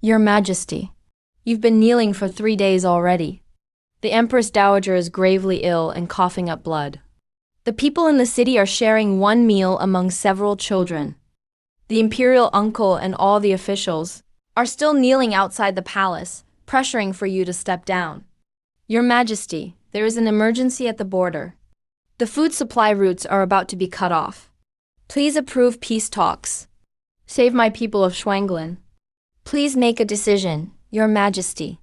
Your Majesty, you've been kneeling for 3 days already. The Empress Dowager is gravely ill and coughing up blood. The people in the city are sharing one meal among several children. The imperial uncle and all the officials are still kneeling outside the palace, pressuring for you to step down. Your Majesty, there is an emergency at the border. The food supply routes are about to be cut off. Please approve peace talks. Save my people of Shuanglin. Please make a decision, Your Majesty.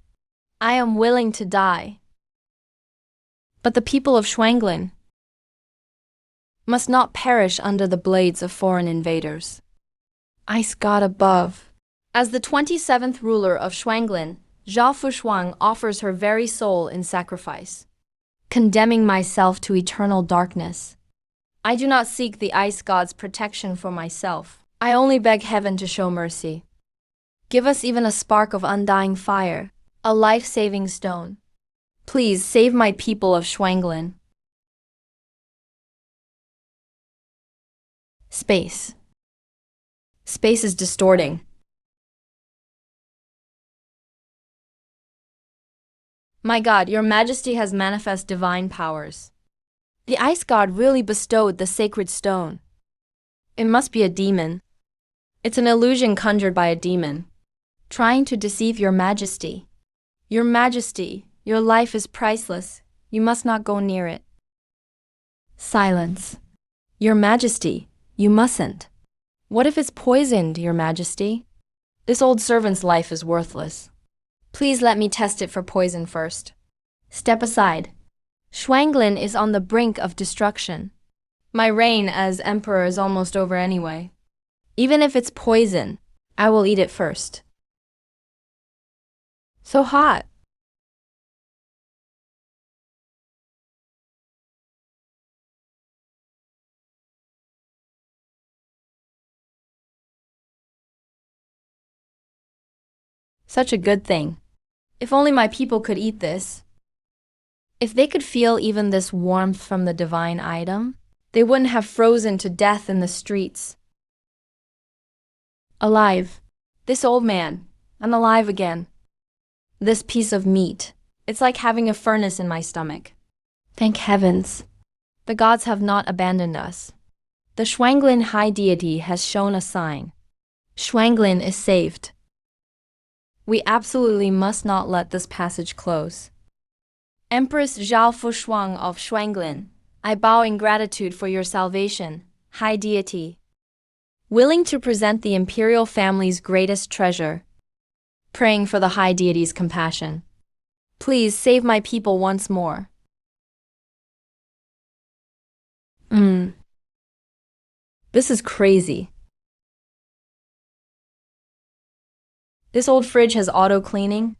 I am willing to die. But the people of Shuanglin must not perish under the blades of foreign invaders. Ice God above. As the 27th ruler of Shuanglin, Zhao Fushuang offers her very soul in sacrifice, condemning myself to eternal darkness. I do not seek the ice god's protection for myself. I only beg heaven to show mercy. Give us even a spark of undying fire, a life-saving stone. Please save my people of Shuanglin. Space. Space is distorting. My God, Your Majesty has manifest divine powers. The ice god really bestowed the sacred stone. It must be a demon. It's an illusion conjured by a demon, trying to deceive Your Majesty. Your Majesty, your life is priceless. You must not go near it. Silence. Your Majesty, you mustn't. What if it's poisoned, Your Majesty? This old servant's life is worthless. Please let me test it for poison first. Step aside. Shuanglin is on the brink of destruction. My reign as emperor is almost over anyway. Even if it's poison, I will eat it first. So hot. Such a good thing. If only my people could eat this. If they could feel even this warmth from the divine item, they wouldn't have frozen to death in the streets. Alive. This old man. I'm alive again. This piece of meat. It's like having a furnace in my stomach. Thank heavens. The gods have not abandoned us. The Shuanglin High Deity has shown a sign. Shuanglin is saved. We absolutely must not let this passage close. Empress Zhao Fushuang of Shuanglin, I bow in gratitude for your salvation, High Deity. Willing to present the imperial family's greatest treasure, praying for the High Deity's compassion. Please save my people once more. This is crazy. This old fridge has auto-cleaning.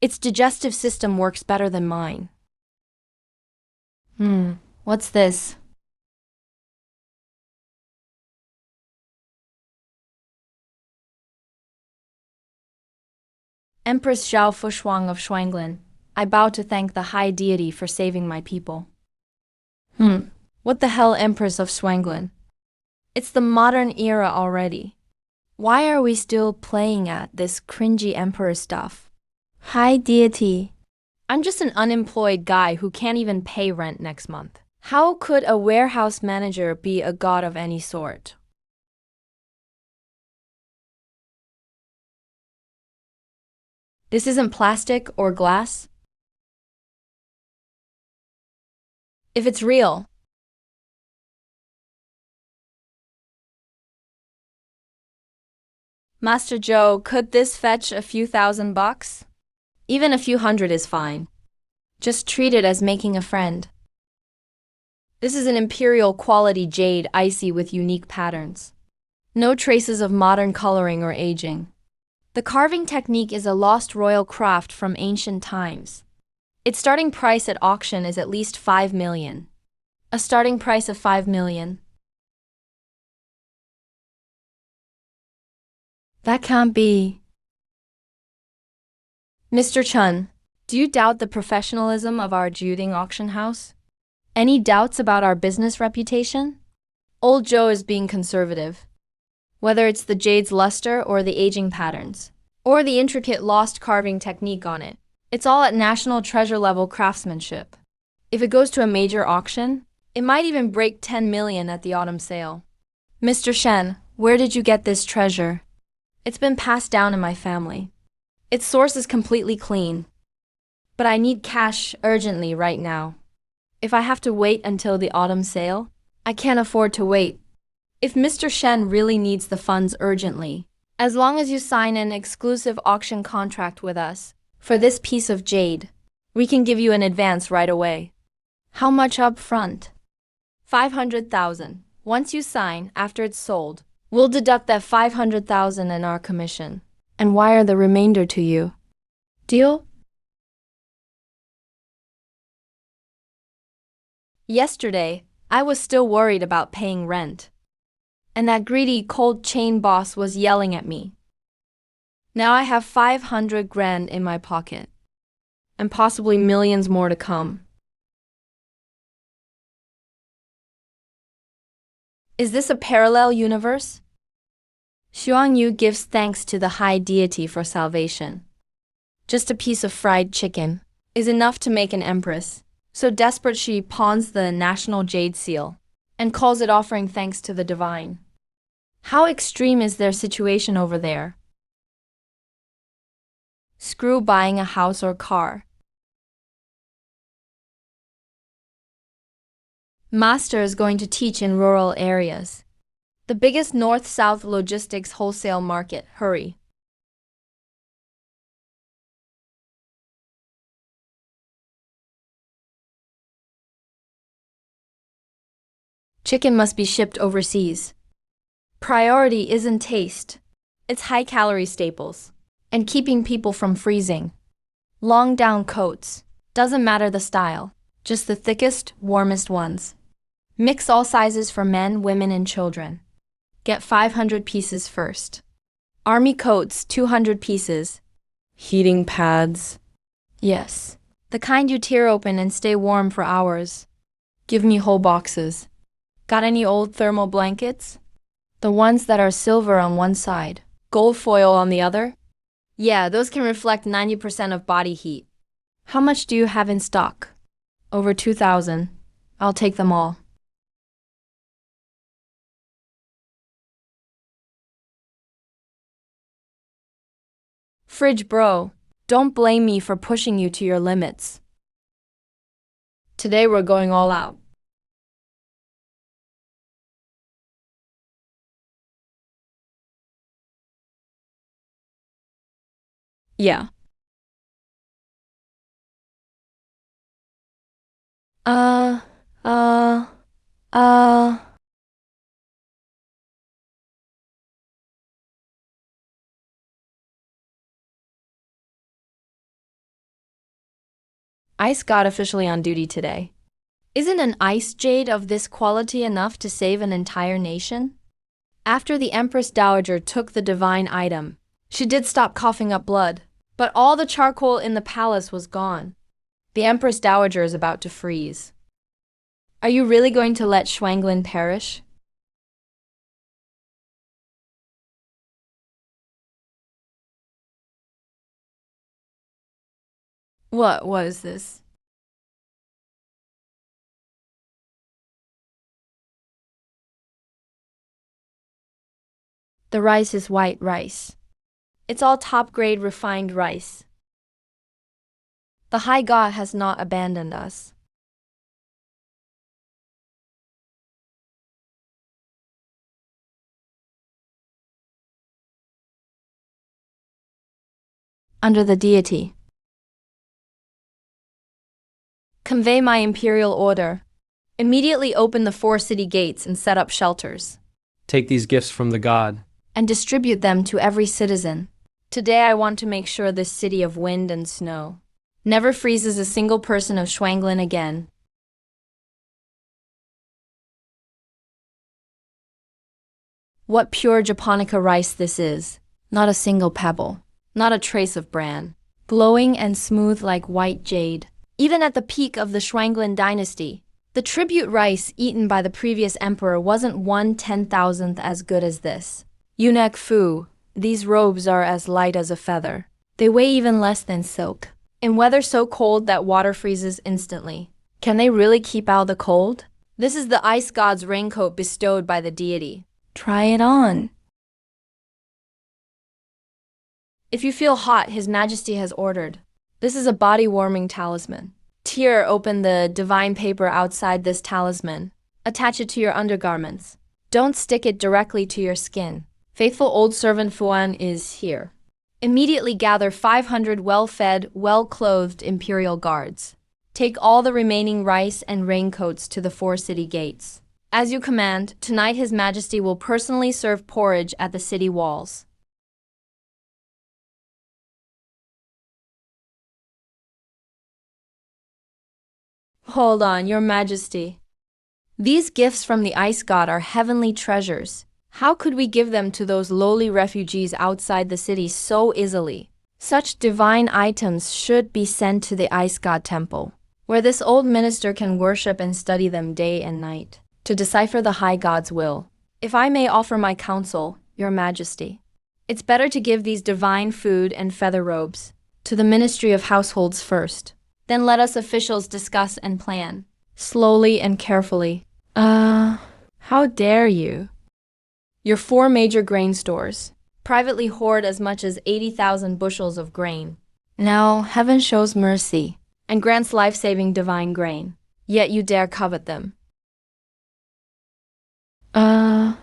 Its digestive system works better than mine. What's this? Empress Zhao Fushuang of Shuanglin, I bow to thank the High Deity for saving my people. What the hell, Empress of Shuanglin? It's the modern era already. Why are we still playing at this cringy emperor stuff? High Deity. I'm just an unemployed guy who can't even pay rent next month. How could a warehouse manager be a god of any sort? This isn't plastic or glass? If it's real, Master Zhou, could this fetch a few $1,000? Even a few hundred is fine. Just treat it as making a friend. This is an imperial quality jade icy with unique patterns. No traces of modern coloring or aging. The carving technique is a lost royal craft from ancient times. Its starting price at auction is at least 5 million. A starting price of 5 million. That can't be. Mr. Chen, do you doubt the professionalism of our Juding auction house? Any doubts about our business reputation? Old Zhou is being conservative. Whether it's the jade's luster or the aging patterns, or the intricate lost carving technique on it. It's all at national treasure level craftsmanship. If it goes to a major auction, it might even break 10 million at the autumn sale. Mr. Shen, where did you get this treasure? It's been passed down in my family. Its source is completely clean. But I need cash urgently right now. If I have to wait until the autumn sale, I can't afford to wait. If Mr. Shen really needs the funds urgently, as long as you sign an exclusive auction contract with us for this piece of jade, we can give you an advance right away. How much up front? 500,000. Once you sign, after it's sold, we'll deduct that 500,000 in our commission and wire the remainder to you. Deal? Yesterday, I was still worried about paying rent. And that greedy cold chain boss was yelling at me. Now I have 500 grand in my pocket. And possibly millions more to come. Is this a parallel universe? Xuang Yu gives thanks to the high deity for salvation. Just a piece of fried chicken is enough to make an empress. So desperate she pawns the national jade seal and calls it offering thanks to the divine. How extreme is their situation over there? Screw buying a house or car. Master is going to teach in rural areas. The biggest north-south logistics wholesale market. Hurry. Chicken must be shipped overseas. Priority isn't taste. It's high-calorie staples. And keeping people from freezing. Long down coats. Doesn't matter the style. Just the thickest, warmest ones. Mix all sizes for men, women, and children. Get 500 pieces first. Army coats, 200 pieces. Heating pads. Yes. The kind you tear open and stay warm for hours. Give me whole boxes. Got any old thermal blankets? The ones that are silver on one side, gold foil on the other? Yeah, those can reflect 90% of body heat. How much do you have in stock? Over 2,000. I'll take them all. Fridge bro, don't blame me for pushing you to your limits. Today we're going all out. Yeah. Uh, uh, uh. Ice God officially on duty today. Isn't an ice jade of this quality enough to save an entire nation? After the Empress Dowager took the divine item, she did stop coughing up blood, but all the charcoal in the palace was gone. The Empress Dowager is about to freeze. Are you really going to let Shuanglin perish? What was this? The rice is white rice. It's all top-grade refined rice. The High God has not abandoned us. Under the deity. Convey my imperial order. Immediately open the 4 city gates and set up shelters. Take these gifts from the god. And distribute them to every citizen. Today I want to make sure this city of wind and snow never freezes a single person of Shuanglin again. What pure japonica rice this is. Not a single pebble. Not a trace of bran. Glowing and smooth like white jade. Even at the peak of the Shuanglin dynasty, the tribute rice eaten by the previous emperor wasn't 1/10,000th as good as this. Yunek Fu, These robes are as light as a feather. They weigh even less than silk. In weather so cold that water freezes instantly. Can they really keep out the cold? This is the ice god's raincoat bestowed by the deity. Try it on. If you feel hot, His Majesty has ordered. This is a body-warming talisman. Here, open the divine paper outside this talisman. Attach it to your undergarments. Don't stick it directly to your skin. Faithful old servant Fuan is here. Immediately gather 500 well-fed, well-clothed imperial guards. Take all the remaining rice and raincoats to the 4 city gates. As you command, tonight His Majesty will personally serve porridge at the city walls. Hold on, Your Majesty. These gifts from the ice god are heavenly treasures. How could we give them to those lowly refugees outside the city so easily? Such divine items should be sent to the ice god temple, where this old minister can worship and study them day and night, to decipher the high god's will. If I may offer my counsel, Your Majesty, it's better to give these divine food and feather robes to the Ministry of Households first. Then let us officials discuss and plan, slowly and carefully. How dare you? Your 4 major grain stores privately hoard as much as 80,000 bushels of grain. Now, heaven shows mercy and grants life-saving divine grain, yet you dare covet them. When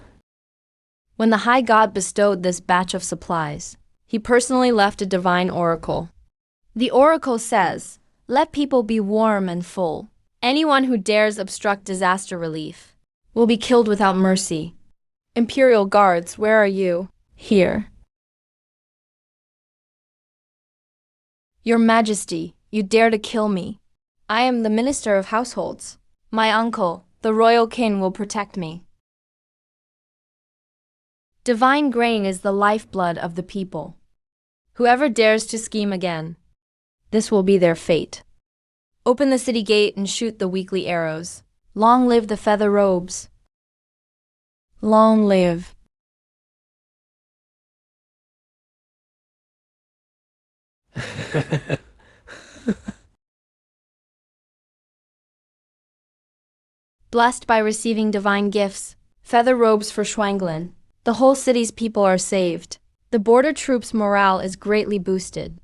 the high god bestowed this batch of supplies, he personally left a divine oracle. The oracle says, "Let people be warm and full. Anyone who dares obstruct disaster relief will be killed without mercy." Imperial guards, where are you? Here. Your Majesty, you dare to kill me. I am the Minister of Households. My uncle, the royal king, will protect me. Divine grain is the lifeblood of the people. Whoever dares to scheme again, this will be their fate. Open the city gate and shoot the weekly arrows. Long live the feather robes. Long live. Blessed by receiving divine gifts, feather robes for Shuanglin, the whole city's people are saved. The border troops' morale is greatly boosted.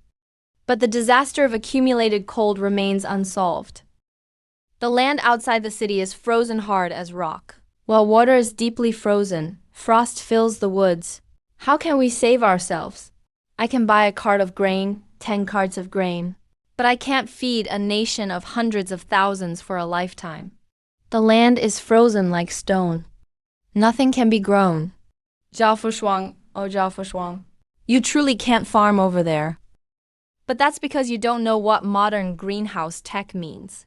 But the disaster of accumulated cold remains unsolved. The land outside the city is frozen hard as rock. While water is deeply frozen, frost fills the woods. How can we save ourselves? I can buy a cart of grain, 10 carts of grain, but I can't feed a nation of hundreds of thousands for a lifetime. The land is frozen like stone. Nothing can be grown. Zhao Fushuang, oh Zhao Fushuang, you truly can't farm over there. But that's because you don't know what modern greenhouse tech means.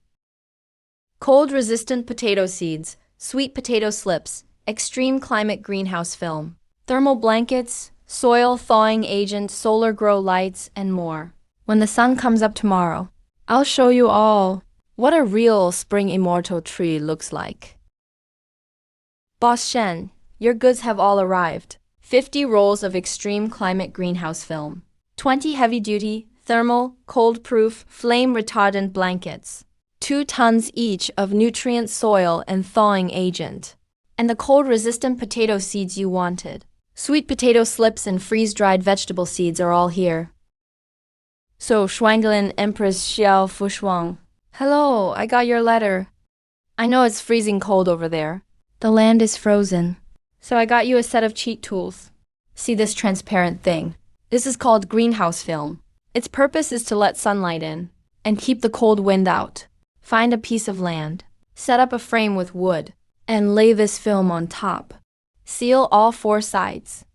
Cold-resistant potato seeds, sweet potato slips, extreme climate greenhouse film, thermal blankets, soil thawing agent, solar grow lights, and more. When the sun comes up tomorrow, I'll show you all what a real spring immortal tree looks like. Boss Shen, your goods have all arrived. 50 rolls of extreme climate greenhouse film, 20 heavy-duty, thermal, cold-proof, flame-retardant blankets, 2 tons each of nutrient soil and thawing agent, and the cold-resistant potato seeds you wanted. Sweet potato slips and freeze-dried vegetable seeds are all here. So, Shuanglin Empress Xiao Fushuang. Hello, I got your letter. I know it's freezing cold over there. The land is frozen. So I got you a set of cheat tools. See this transparent thing? This is called greenhouse film. Its purpose is to let sunlight in and keep the cold wind out. Find a piece of land, set up a frame with wood, and lay this film on top. Seal all 4 sides.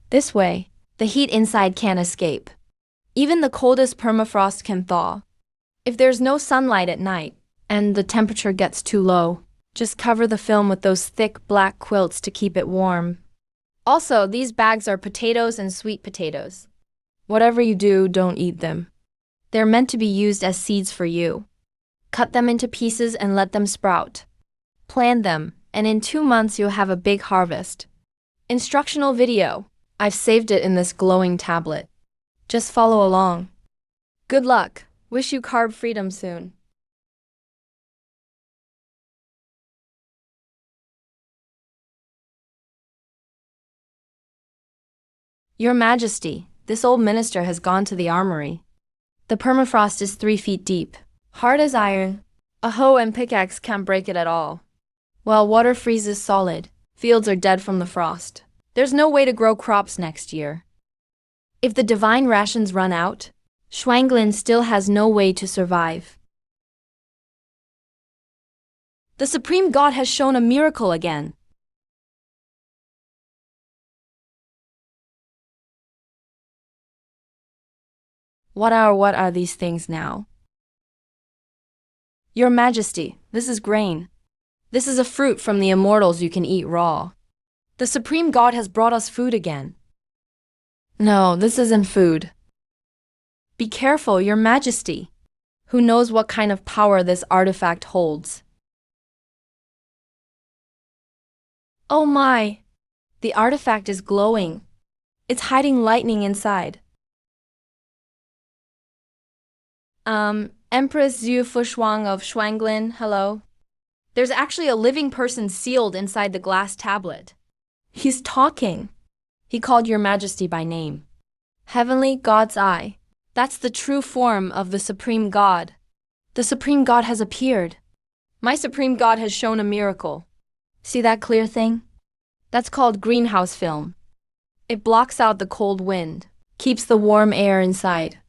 This way, the heat inside can't escape. Even the coldest permafrost can thaw. If there's no sunlight at night, and the temperature gets too low, just cover the film with those thick black quilts to keep it warm. Also, these bags are potatoes and sweet potatoes. Whatever you do, don't eat them. They're meant to be used as seeds for you. Cut them into pieces and let them sprout. Plant them, and in 2 months you'll have a big harvest. Instructional video. I've saved it in this glowing tablet. Just follow along. Good luck. Wish you carb freedom soon. Your Majesty, this old minister has gone to the armory. The permafrost is 3 feet deep, hard as iron. A hoe and pickaxe can't break it at all. While water freezes solid, fields are dead from the frost. There's no way to grow crops next year. If the divine rations run out, Shuanglin still has no way to survive. The Supreme God has shown a miracle again. What are these things now? Your Majesty, this is grain. This is a fruit from the immortals you can eat raw. The Supreme God has brought us food again. No, this isn't food. Be careful, Your Majesty. Who knows what kind of power this artifact holds? Oh my! The artifact is glowing. It's hiding lightning inside. Empress Zhu Fushuang of Shuanglin, hello? There's actually a living person sealed inside the glass tablet. He's talking. He called Your Majesty by name. Heavenly God's Eye. That's the true form of the Supreme God. The Supreme God has appeared. My Supreme God has shown a miracle. See that clear thing? That's called greenhouse film. It blocks out the cold wind, keeps the warm air inside,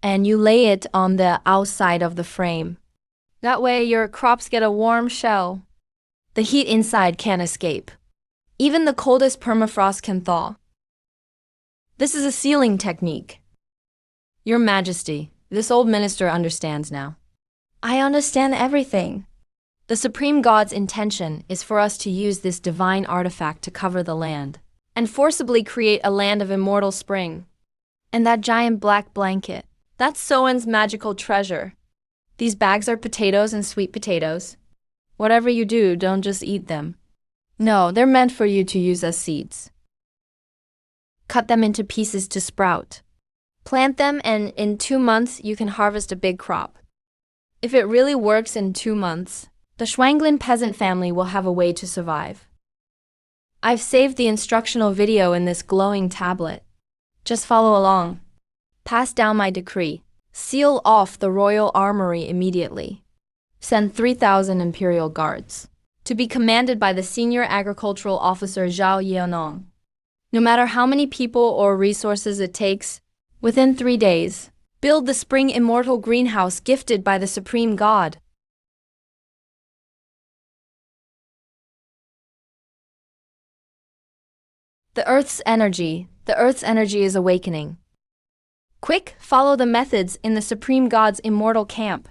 and you lay it on the outside of the frame. That way your crops get a warm shell. The heat inside can't escape. Even the coldest permafrost can thaw. This is a sealing technique. Your Majesty, this old minister understands now. I understand everything. The Supreme God's intention is for us to use this divine artifact to cover the land and forcibly create a land of immortal spring. And that giant black blanket, that's Soen's magical treasure. These bags are potatoes and sweet potatoes. Whatever you do, don't just eat them. No, they're meant for you to use as seeds. Cut them into pieces to sprout. Plant them and in 2 months you can harvest a big crop. If it really works in 2 months, the Shuanglin peasant family will have a way to survive. I've saved the instructional video in this glowing tablet. Just follow along. Pass down my decree. Seal off the royal armory immediately. Send 3,000 imperial guards to be commanded by the senior agricultural officer Zhao Yeonong. No matter how many people or resources it takes, within 3 days, build the spring immortal greenhouse gifted by the Supreme God. The Earth's energy is awakening. Quick, follow the methods in the Supreme God's immortal camp.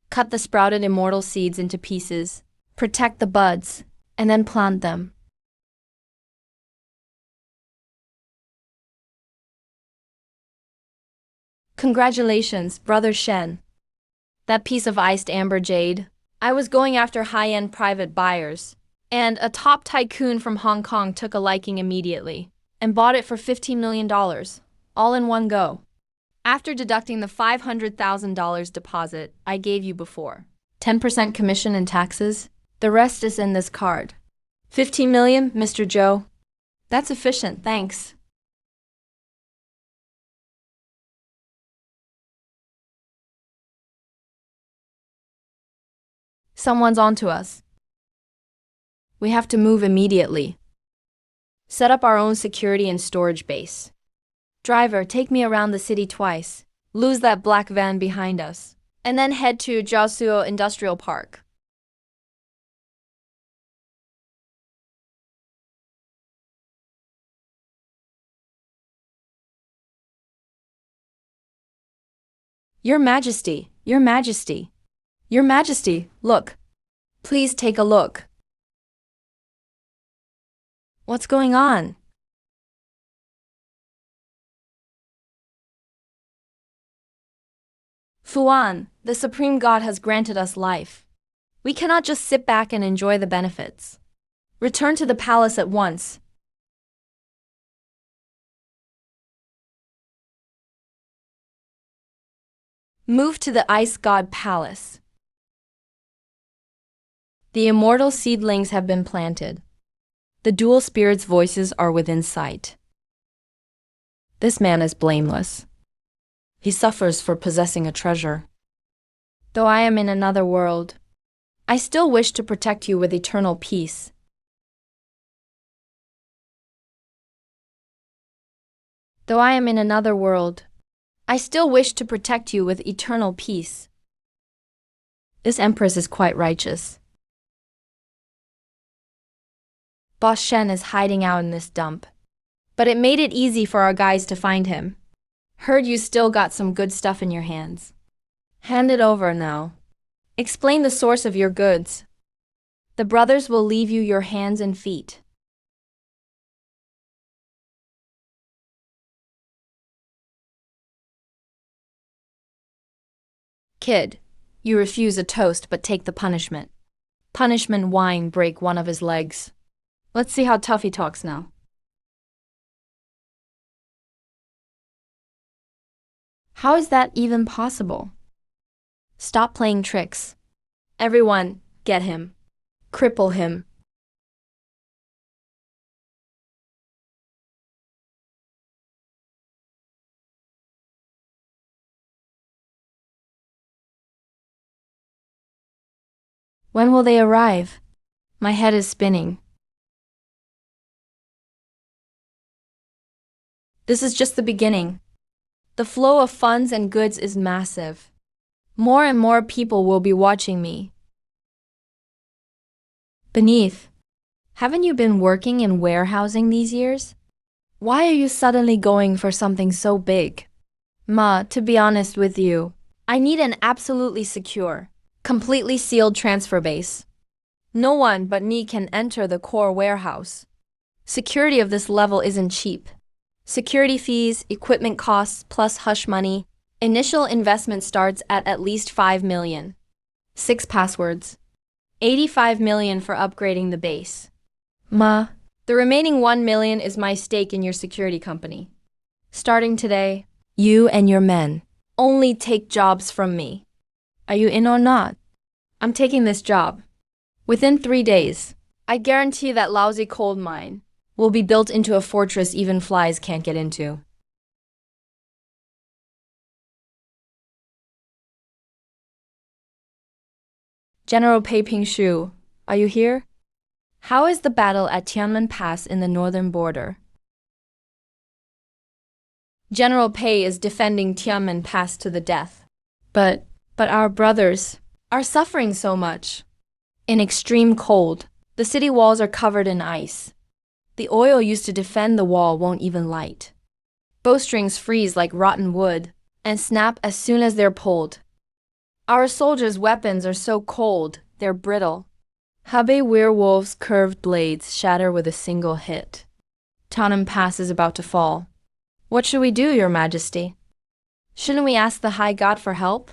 Cut the sprouted immortal seeds into pieces, protect the buds, and then plant them. Congratulations, Brother Shen. That piece of iced amber jade. I was going after high-end private buyers, and a top tycoon from Hong Kong took a liking immediately and bought it for $15 million, all in one go. After deducting the $500,000 deposit I gave you before, 10% commission and taxes, the rest is in this card. 15 million, Mr. Zhou. That's efficient, thanks. Someone's onto us. We have to move immediately. Set up our own security and storage base. Driver, take me around the city twice. Lose that black van behind us. And then head to Jiaosuo Industrial Park. Your Majesty, Your Majesty. Your Majesty, look. Please take a look. What's going on? Fuan, the Supreme God has granted us life. We cannot just sit back and enjoy the benefits. Return to the palace at once. Move to the Ice God Palace. The immortal seedlings have been planted. The dual spirits' voices are within sight. This man is blameless. He suffers for possessing a treasure. Though I am in another world, I still wish to protect you with eternal peace. Though I am in another world, I still wish to protect you with eternal peace. This empress is quite righteous. Boss Shen is hiding out in this dump. But it made it easy for our guys to find him. Heard you still got some good stuff in your hands. Hand it over now. Explain the source of your goods. The brothers will leave you your hands and feet. Kid, you refuse a toast but take the punishment. Punishment wine break one of his legs. Let's see how tough he talks now. How is that even possible? Stop playing tricks. Everyone, get him. Cripple him. When will they arrive? My head is spinning. This is just the beginning. The flow of funds and goods is massive. More and more people will be watching me. Beneath, haven't you been working in warehousing these years? Why are you suddenly going for something so big? Ma, to be honest with you, I need an absolutely secure, completely sealed transfer base. No one but me can enter the core warehouse. Security of this level isn't cheap. Security fees, equipment costs, plus hush money. Initial investment starts at least 5 million. 6 passwords. 85 million for upgrading the base. Ma, the remaining 1 million is my stake in your security company. Starting today, you and your men only take jobs from me. Are you in or not? I'm taking this job. Within 3 days, I guarantee that lousy coal mine will be built into a fortress even flies can't get into. General Pei Pingshu, are you here? How is the battle at Tianmen Pass in the northern border? General Pei is defending Tianmen Pass to the death. But our brothers are suffering so much. In extreme cold, the city walls are covered in ice. The oil used to defend the wall won't even light. Bowstrings freeze like rotten wood and snap as soon as they're pulled. Our soldiers' weapons are so cold, they're brittle. Hebei werewolves' curved blades shatter with a single hit. Tianmen Pass is about to fall. What should we do, Your Majesty? Shouldn't we ask the High God for help?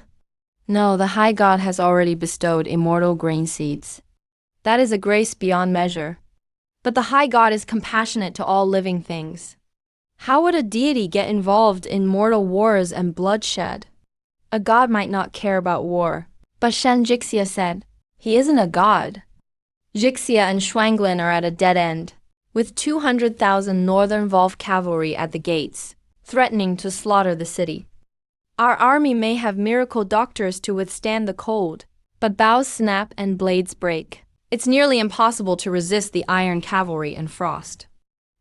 No, the High God has already bestowed immortal grain seeds. That is a grace beyond measure. But the High God is compassionate to all living things. How would a deity get involved in mortal wars and bloodshed? A god might not care about war, but Shen Jixia said, he isn't a god. Jixia and Shuanglin are at a dead end, with 200,000 Northern Volk cavalry at the gates, threatening to slaughter the city. Our army may have miracle doctors to withstand the cold, but bows snap and blades break. It's nearly impossible to resist the iron cavalry and frost.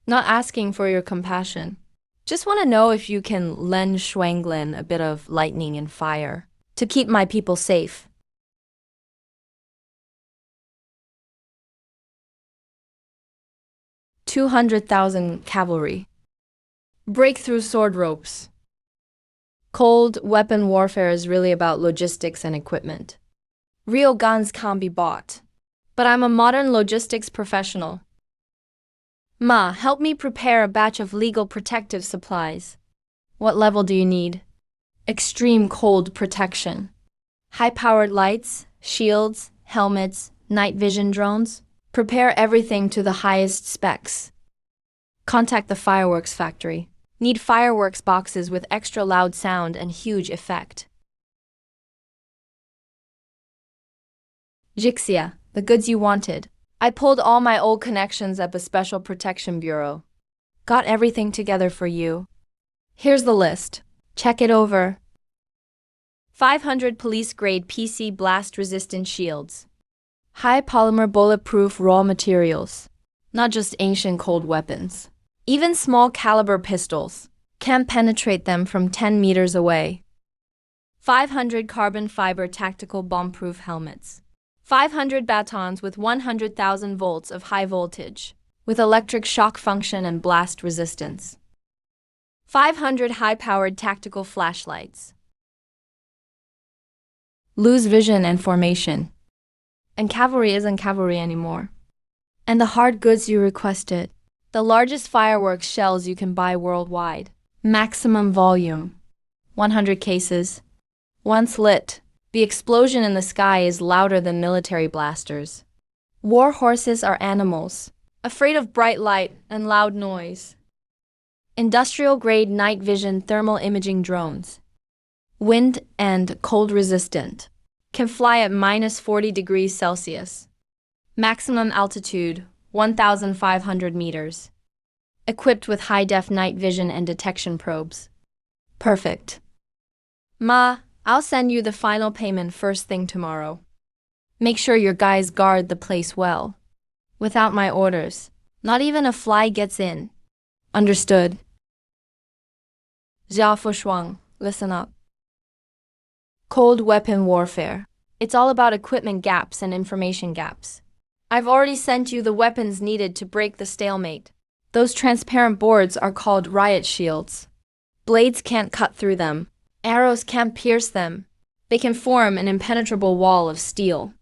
Not asking for your compassion. Just want to know if you can lend Shuanglin a bit of lightning and fire to keep my people safe. "200,000 cavalry. Breakthrough sword ropes. Cold weapon warfare is really about logistics and equipment. Real guns can't be bought. But I'm a modern logistics professional. Ma, help me prepare a batch of legal protective supplies. What level do you need? Extreme cold protection. High-powered lights, shields, helmets, night vision drones. Prepare everything to the highest specs. Contact the fireworks factory. Need fireworks boxes with extra loud sound and huge effect. Jixia, the goods you wanted. I pulled all my old connections at the Special Protection Bureau. Got everything together for you. Here's the list. Check it over. 500 police-grade PC blast-resistant shields. High polymer bulletproof raw materials. Not just ancient cold weapons. Even small caliber pistols can penetrate them from 10 meters away. 500 carbon fiber tactical bomb-proof helmets. 500 batons with 100,000 volts of high voltage, with electric shock function and blast resistance. 500 high-powered tactical flashlights. Lose vision and formation. And cavalry isn't cavalry anymore. And the hard goods you requested. The largest fireworks shells you can buy worldwide. Maximum volume. 100 cases. Once lit, the explosion in the sky is louder than military blasters. War horses are animals, afraid of bright light and loud noise. Industrial-grade night vision thermal imaging drones. Wind and cold resistant. Can fly at -40 degrees Celsius. Maximum altitude, 1,500 meters. Equipped with high-def night vision and detection probes. Perfect. Ma, I'll send you the final payment first thing tomorrow. Make sure your guys guard the place well. Without my orders, not even a fly gets in. Understood. Jia Fushuang, listen up. Cold weapon warfare. It's all about equipment gaps and information gaps. I've already sent you the weapons needed to break the stalemate. Those transparent boards are called riot shields. Blades can't cut through them. Arrows can't pierce them. They can form an impenetrable wall of steel.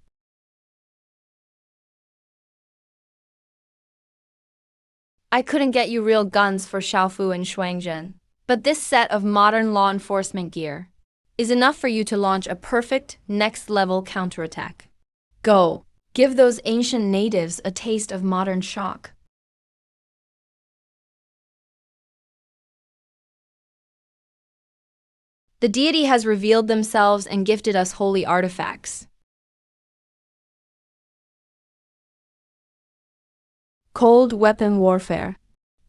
I couldn't get you real guns for Xiaofu and Shuangzhen, but this set of modern law enforcement gear is enough for you to launch a perfect, next-level counterattack. Go, give those ancient natives a taste of modern shock. The deity has revealed themselves and gifted us holy artifacts. Cold weapon warfare.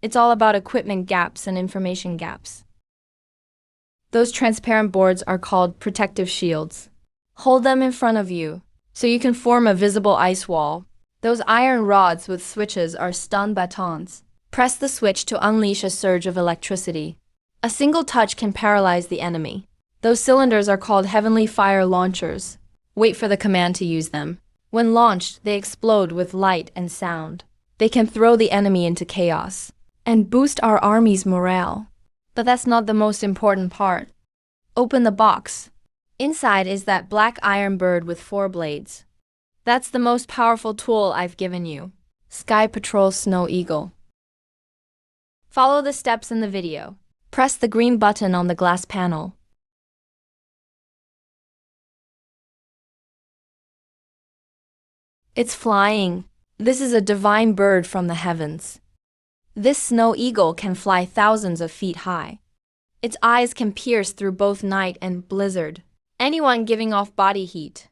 It's all about equipment gaps and information gaps. Those transparent boards are called protective shields. Hold them in front of you, so you can form a visible ice wall. Those iron rods with switches are stun batons. Press the switch to unleash a surge of electricity. A single touch can paralyze the enemy. Those cylinders are called heavenly fire launchers. Wait for the command to use them. When launched, they explode with light and sound. They can throw the enemy into chaos and boost our army's morale. But that's not the most important part. Open the box. Inside is that black iron bird with 4 blades. That's the most powerful tool I've given you. Sky Patrol Snow Eagle. Follow the steps in the video. Press the green button on the glass panel. It's flying. This is a divine bird from the heavens. This snow eagle can fly thousands of feet high. Its eyes can pierce through both night and blizzard. Anyone giving off body heat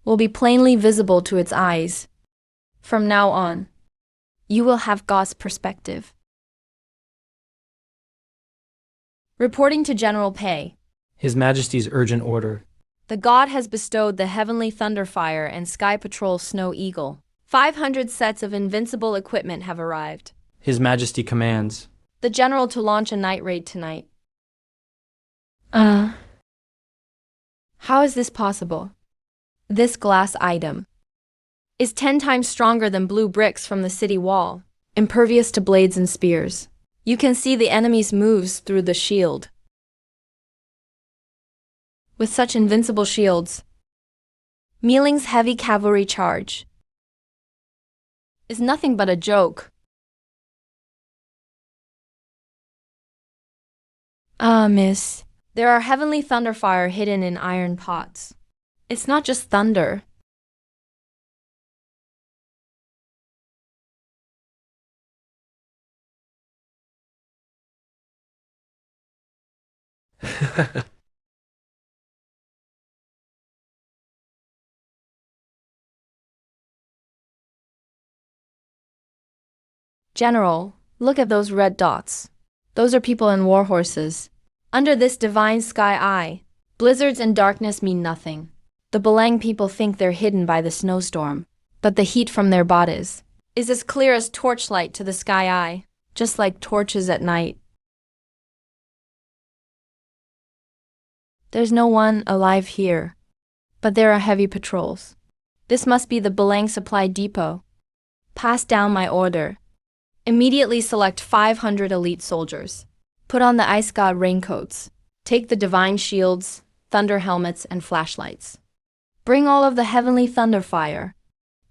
will be plainly visible to its eyes. From now on, you will have God's perspective. Reporting to General Pei. His Majesty's urgent order. The God has bestowed the Heavenly Thunderfire and Sky Patrol Snow Eagle. 500 sets of invincible equipment have arrived. His Majesty commands. The General to launch a night raid tonight. How is this possible? This glass item is 10 times stronger than blue bricks from the city wall, impervious to blades and spears. You can see the enemy's moves through the shield. With such invincible shields, Mealing's heavy cavalry charge is nothing but a joke. Miss, there are heavenly thunderfire hidden in iron pots. It's not just thunder. General, look at those red dots. Those are people in war horses. Under this divine sky eye, blizzards and darkness mean nothing. The Belang people think they're hidden by the snowstorm, but the heat from their bodies is as clear as torchlight to the sky eye, just like torches at night. There's no one alive here, but there are heavy patrols. This must be the Belang supply depot. Pass down my order. Immediately select 500 elite soldiers. Put on the ice god raincoats. Take the divine shields, thunder helmets, and flashlights. Bring all of the heavenly thunder fire.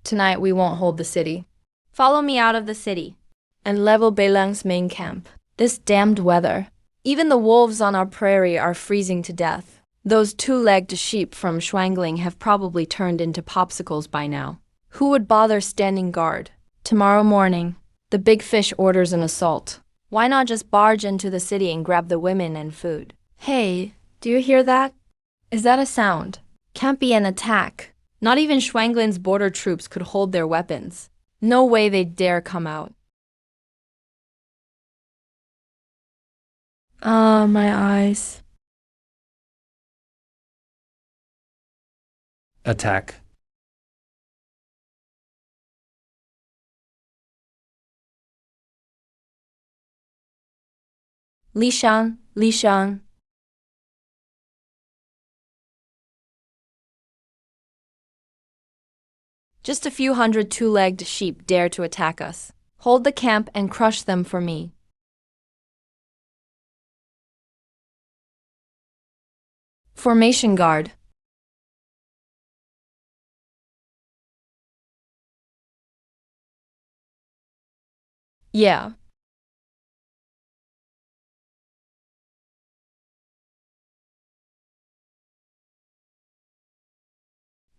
Tonight we won't hold the city. Follow me out of the city and level Belang's main camp. This damned weather. Even the wolves on our prairie are freezing to death. Those two-legged sheep from Shuangling have probably turned into popsicles by now. Who would bother standing guard? Tomorrow morning, the big fish orders an assault. Why not just barge into the city and grab the women and food? Hey, do you hear that? Is that a sound? Can't be an attack. Not even Shuangling's border troops could hold their weapons. No way they'd dare come out. Ah, my eyes. Attack. Li Shan, Li Shan. Just a few hundred two-legged sheep dare to attack us. Hold the camp and crush them for me. Formation guard. Yeah.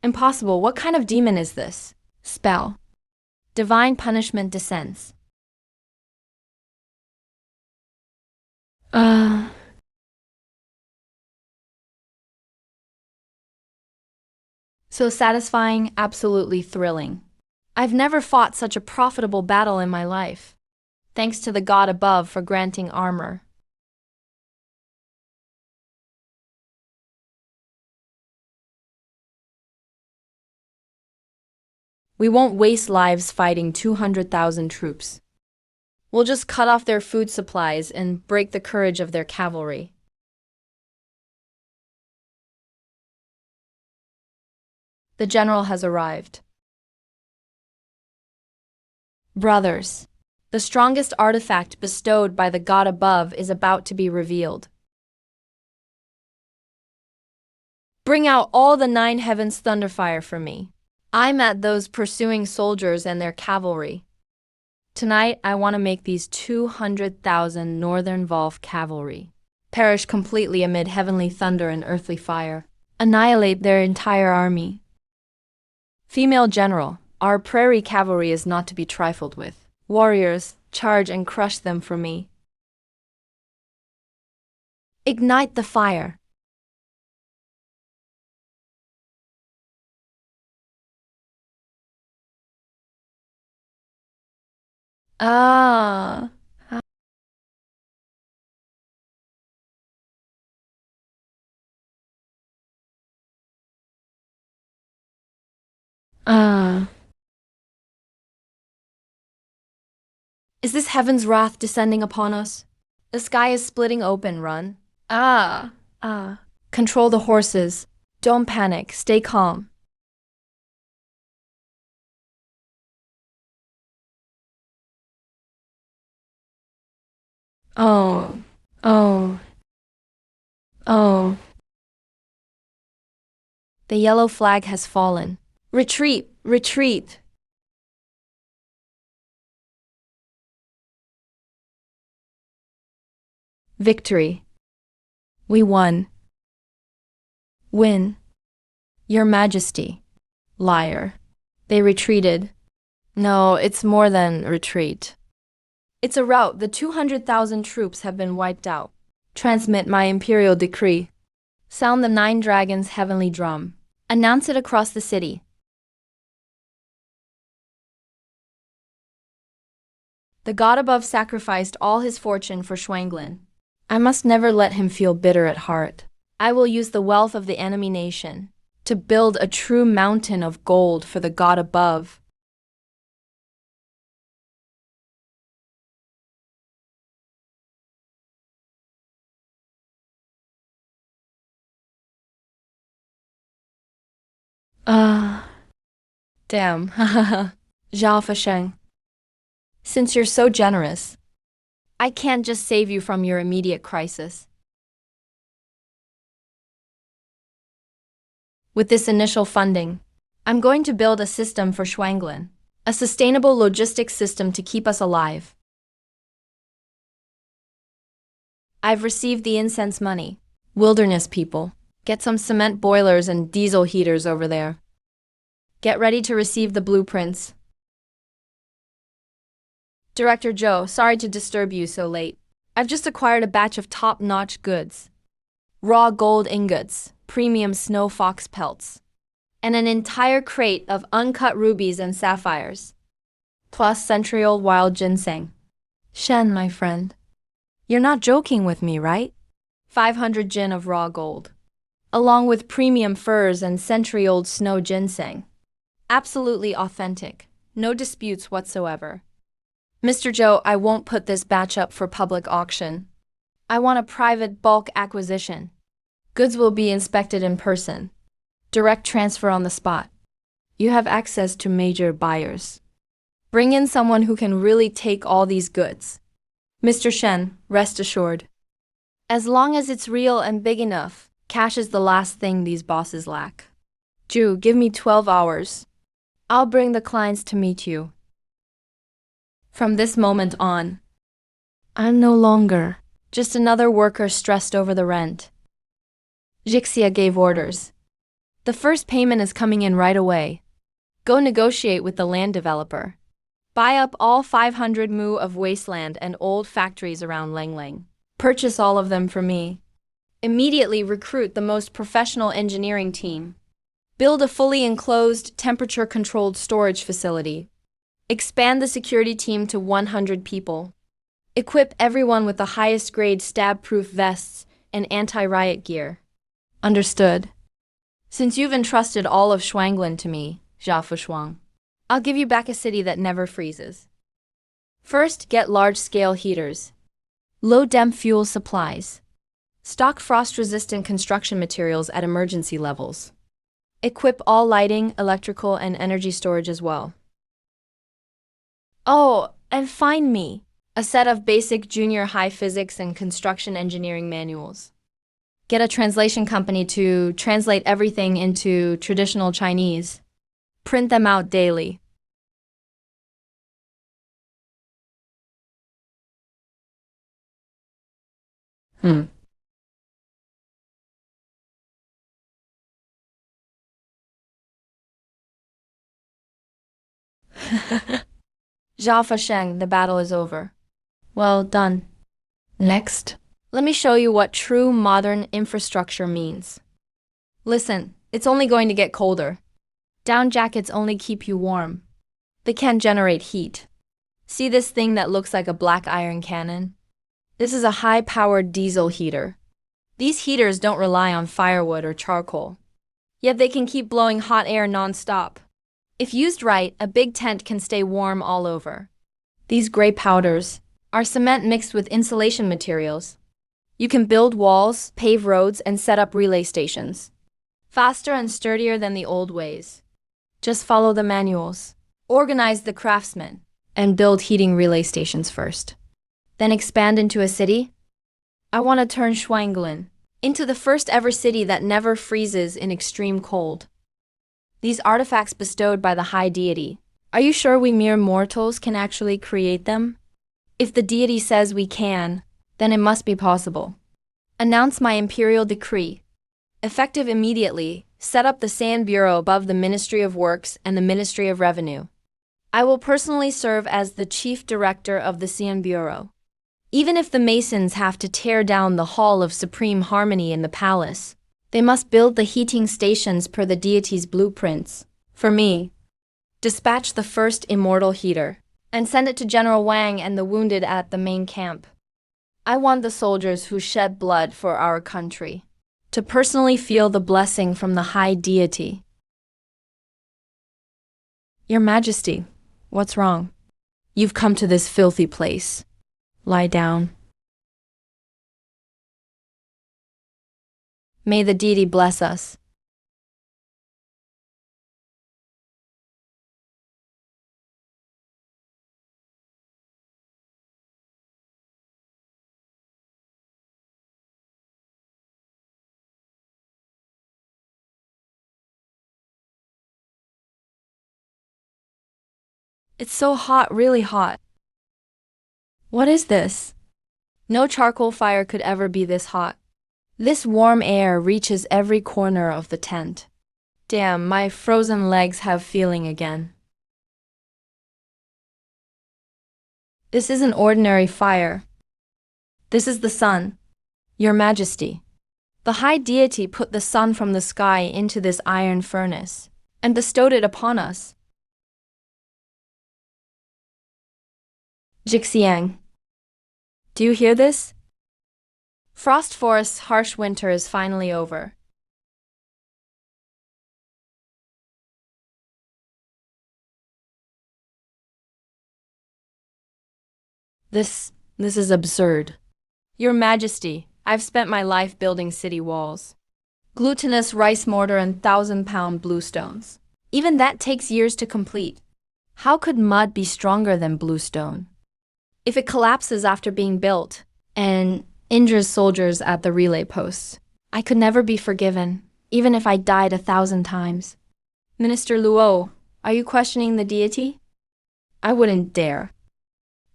Impossible. What kind of demon is this? Spell. Divine punishment descends. So satisfying, absolutely thrilling. I've never fought such a profitable battle in my life. Thanks to the god above for granting armor. We won't waste lives fighting 200,000 troops. We'll just cut off their food supplies and break the courage of their cavalry. The general has arrived. Brothers, the strongest artifact bestowed by the god above is about to be revealed. Bring out all the 9 heavens thunderfire for me. I'm at those pursuing soldiers and their cavalry. Tonight, I want to make these 200,000 Northern Volf cavalry perish completely amid heavenly thunder and earthly fire. Annihilate their entire army. Female general, our prairie cavalry is not to be trifled with. Warriors, charge and crush them for me. Ignite the fire. Ah. Ah. Is this heaven's wrath descending upon us? The sky is splitting open, run. Ah. Ah. Control the horses. Don't panic, stay calm. Oh. Oh. Oh. The yellow flag has fallen. Retreat! Retreat! Victory. We won. Win. Your Majesty. Liar. They retreated. No, it's more than retreat. It's a rout. The 200,000 troops have been wiped out. Transmit my imperial decree. Sound the 9 dragons' heavenly drum. Announce it across the city. The god above sacrificed all his fortune for Shuanglin. I must never let him feel bitter at heart. I will use the wealth of the enemy nation to build a true mountain of gold for the god above. Damn. Zhao Fasheng. Since you're so generous, I can't just save you from your immediate crisis. With this initial funding, I'm going to build a system for Shuanglin, a sustainable logistics system to keep us alive. I've received the incense money. Wilderness people, get some cement boilers and diesel heaters over there. Get ready to receive the blueprints. Director Zhou, sorry to disturb you so late. I've just acquired a batch of top-notch goods. Raw gold ingots, premium snow fox pelts, and an entire crate of uncut rubies and sapphires, plus century-old wild ginseng. Shen, my friend, you're not joking with me, right? 500 jin of raw gold, along with premium furs and century-old snow ginseng. Absolutely authentic, no disputes whatsoever. Mr. Zhou, I won't put this batch up for public auction. I want a private bulk acquisition. Goods will be inspected in person. Direct transfer on the spot. You have access to major buyers. Bring in someone who can really take all these goods. Mr. Shen, rest assured. As long as it's real and big enough, cash is the last thing these bosses lack. Zhu, give me 12 hours. I'll bring the clients to meet you. From this moment on, I'm no longer just another worker stressed over the rent. Jixia gave orders. The first payment is coming in right away. Go negotiate with the land developer. Buy up all 500 mu of wasteland and old factories around Langlang. Purchase all of them for me. Immediately recruit the most professional engineering team. Build a fully enclosed, temperature-controlled storage facility. Expand the security team to 100 people. Equip everyone with the highest grade stab-proof vests and anti-riot gear. Understood. Since you've entrusted all of Shuanglin to me, Zhao Fushuang, I'll give you back a city that never freezes. First, get large-scale heaters. Low-temp fuel supplies. Stock frost-resistant construction materials at emergency levels. Equip all lighting, electrical, and energy storage as well. Oh, and find me a set of basic junior high physics and construction engineering manuals. Get a translation company to translate everything into traditional Chinese. Print them out daily. Zhao Fasheng, the battle is over. Well done. Next, let me show you what true modern infrastructure means. Listen, it's only going to get colder. Down jackets only keep you warm. They can't generate heat. See this thing that looks like a black iron cannon? This is a high-powered diesel heater. These heaters don't rely on firewood or charcoal. Yet they can keep blowing hot air non-stop. If used right, a big tent can stay warm all over. These gray powders are cement mixed with insulation materials. You can build walls, pave roads, and set up relay stations. Faster and sturdier than the old ways. Just follow the manuals. Organize the craftsmen, and build heating relay stations first. Then expand into a city. I want to turn Shuanglin into the first ever city that never freezes in extreme cold. These artifacts bestowed by the high deity, are you sure we mere mortals can actually create them? If the deity says we can, then it must be possible. Announce my imperial decree. Effective immediately, set up the Sand Bureau above the Ministry of Works and the Ministry of Revenue. I will personally serve as the chief director of the Sand Bureau. Even if the masons have to tear down the Hall of Supreme Harmony in the palace, they must build the heating stations per the deity's blueprints. For me, dispatch the first immortal heater. and send it to General Wang and the wounded at the main camp. I want the soldiers who shed blood for our country to personally feel the blessing from the high deity. Your Majesty, what's wrong? You've come to this filthy place. Lie down. May the deity bless us. It's so hot, really hot. What is this? No charcoal fire could ever be this hot. This warm air reaches every corner of the tent. Damn, my frozen legs have feeling again. This isn't ordinary fire. This is the sun. Your Majesty. The high deity put the sun from the sky into this iron furnace and bestowed it upon us. Jixiang. Do you hear this? Frost Forest's harsh winter is finally over. This is absurd. Your Majesty, I've spent my life building city walls. Glutinous rice mortar and 1,000-pound bluestones. Even that takes years to complete. How could mud be stronger than bluestone? If it collapses after being built and injures soldiers at the relay posts, I could never be forgiven, even if I died 1,000 times. Minister Luo, are you questioning the deity? I wouldn't dare.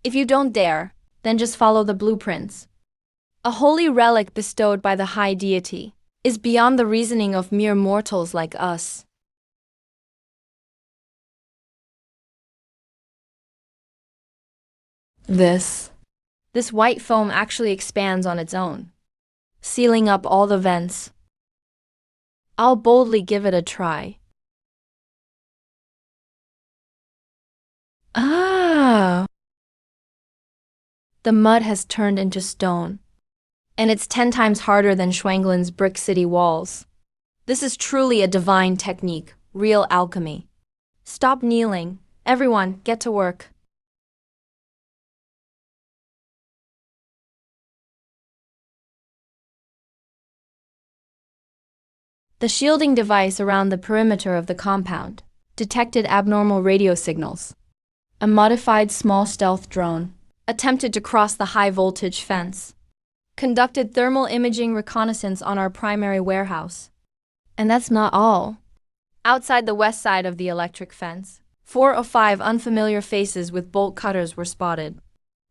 If you don't dare, then just follow the blueprints. A holy relic bestowed by the high deity is beyond the reasoning of mere mortals like us. This white foam actually expands on its own, sealing up all the vents. I'll boldly give it a try. Ah! The mud has turned into stone, and it's 10 times harder than Shuanglin's brick city walls. This is truly a divine technique, real alchemy. Stop kneeling. Everyone, get to work. The shielding device around the perimeter of the compound detected abnormal radio signals. A modified small stealth drone attempted to cross the high-voltage fence, conducted thermal imaging reconnaissance on our primary warehouse. And that's not all. Outside the west side of the electric fence, 4 or 5 unfamiliar faces with bolt cutters were spotted.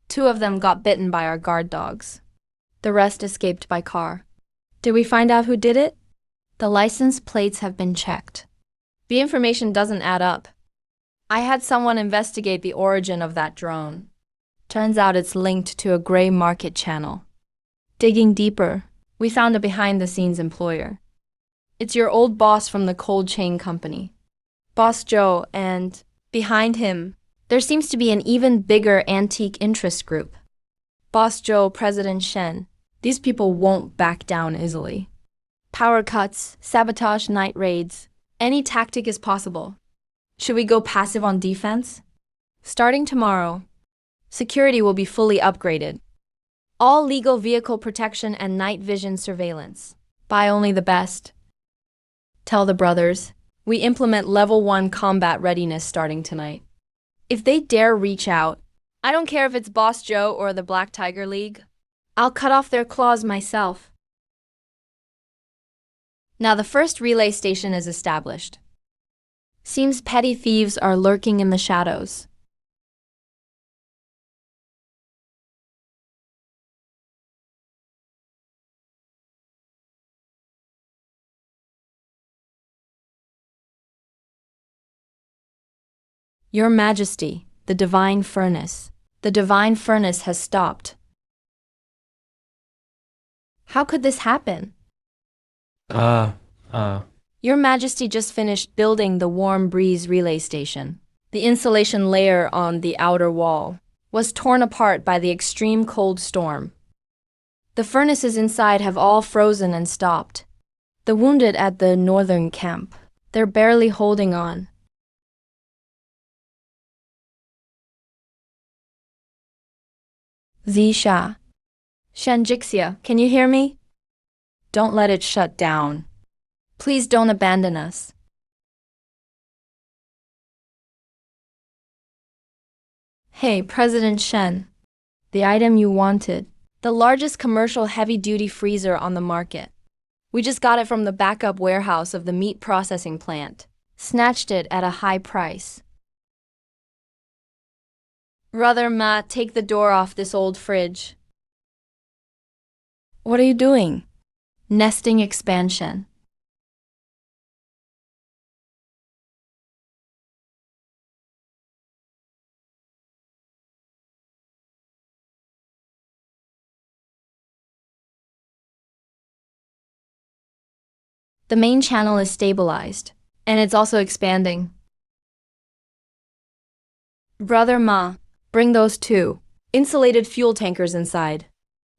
2 of them got bitten by our guard dogs. The rest escaped by car. Did we find out who did it? The license plates have been checked. The information doesn't add up. I had someone investigate the origin of that drone. Turns out it's linked to a gray market channel. Digging deeper, we found a behind-the-scenes employer. It's your old boss from the cold chain company, Boss Joe, and behind him, there seems to be an even bigger antique interest group. Boss Joe, President Shen. These people won't back down easily. Power cuts, sabotage night raids, any tactic is possible. Should we go passive on defense? Starting tomorrow, security will be fully upgraded. All legal vehicle protection and night vision surveillance. Buy only the best. Tell the brothers, we implement level 1 combat readiness starting tonight. If they dare reach out, I don't care if it's Boss Joe or the Black Tiger League, I'll cut off their claws myself. Now the first relay station is established. Seems petty thieves are lurking in the shadows. Your Majesty, the Divine Furnace. The Divine Furnace has stopped. How could this happen? Your Majesty just finished building the Warm Breeze relay station. The insulation layer on the outer wall was torn apart by the extreme cold storm. The furnaces inside have all frozen and stopped. The wounded at the northern camp, they're barely holding on. Zisha. Shanjixia, can you hear me? Don't let it shut down. Please don't abandon us. Hey, President Shen. The item you wanted. The largest commercial heavy-duty freezer on the market. We just got it from the backup warehouse of the meat processing plant. Snatched it at a high price. Brother Ma, take the door off this old fridge. What are you doing? Nesting expansion. The main channel is stabilized, and it's also expanding. Brother Ma, bring those two insulated fuel tankers inside.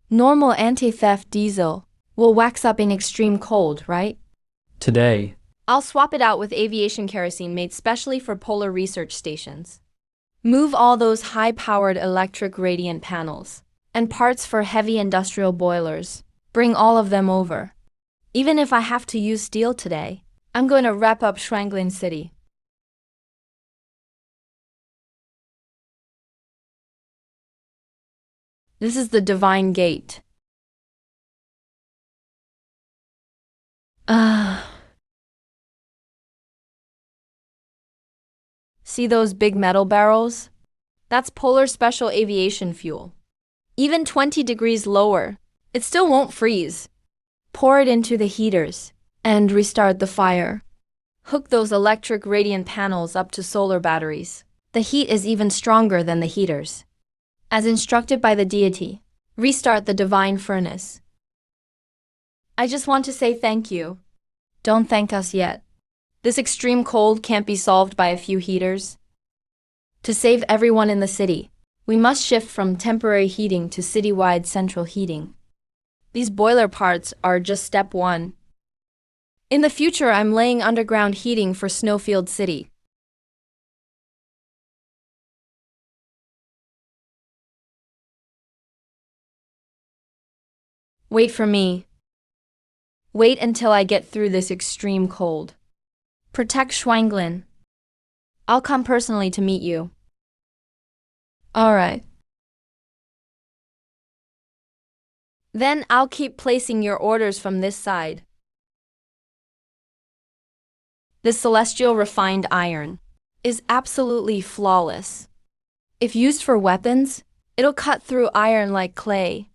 Normal anti-theft diesel will wax up in extreme cold, right? Today, I'll swap it out with aviation kerosene made specially for polar research stations. Move all those high-powered electric radiant panels and parts for heavy industrial boilers. Bring all of them over. Even if I have to use steel today, I'm going to wrap up Shuanglin City. This is the Divine Gate. See those big metal barrels? That's Polar Special Aviation fuel. Even 20 degrees lower, it still won't freeze. Pour it into the heaters and restart the fire. Hook those electric radiant panels up to solar batteries. The heat is even stronger than the heaters. As instructed by the deity, restart the divine furnace. I just want to say thank you. Don't thank us yet. This extreme cold can't be solved by a few heaters. To save everyone in the city, we must shift from temporary heating to citywide central heating. These boiler parts are just step one. In the future, I'm laying underground heating for Snowfield City. Wait for me. Wait until I get through this extreme cold. Protect Shuanglin. I'll come personally to meet you. All right. Then I'll keep placing your orders from this side. This celestial refined iron is absolutely flawless. If used for weapons, it'll cut through iron like clay.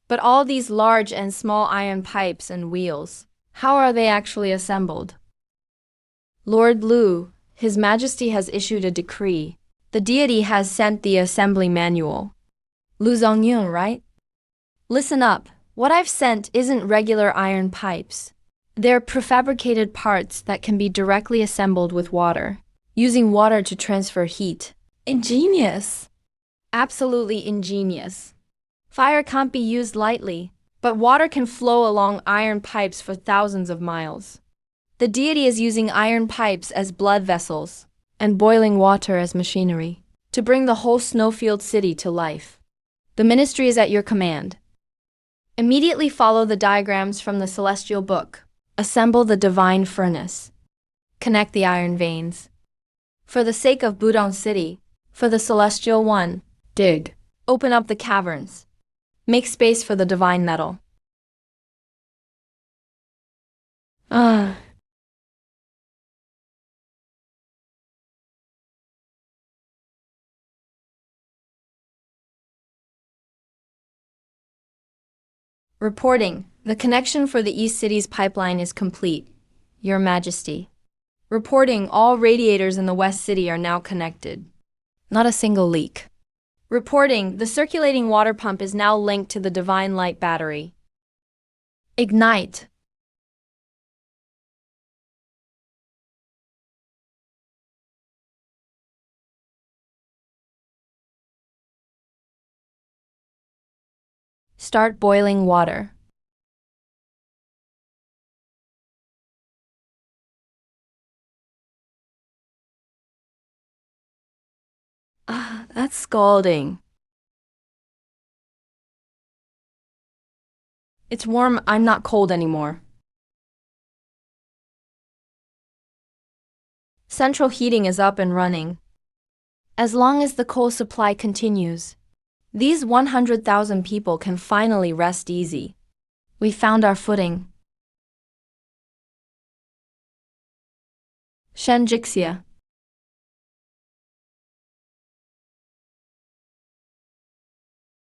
But all these large and small iron pipes and wheels, how are they actually assembled? Lord Lu, His Majesty has issued a decree. The deity has sent the assembly manual. Lu Zongyun, right? Listen up. What I've sent isn't regular iron pipes. They're prefabricated parts that can be directly assembled with water, using water to transfer heat. Ingenious! Absolutely ingenious. Fire can't be used lightly, but water can flow along iron pipes for thousands of miles. The deity is using iron pipes as blood vessels and boiling water as machinery to bring the whole Snowfield City to life. The ministry is at your command. Immediately follow the diagrams from the celestial book. Assemble the divine furnace. Connect the iron veins. For the sake of Budong City, for the celestial one, dig. Open up the caverns. Make space for the divine metal. Reporting. The connection for the East City's pipeline is complete, Your Majesty. Reporting. All radiators in the West City are now connected. Not a single leak. Reporting. The circulating water pump is now linked to the Divine Light battery. Ignite. Start boiling water. Ah, that's scalding. It's warm, I'm not cold anymore. Central heating is up and running. As long as the coal supply continues, these 100,000 people can finally rest easy. We found our footing. Shenjixia.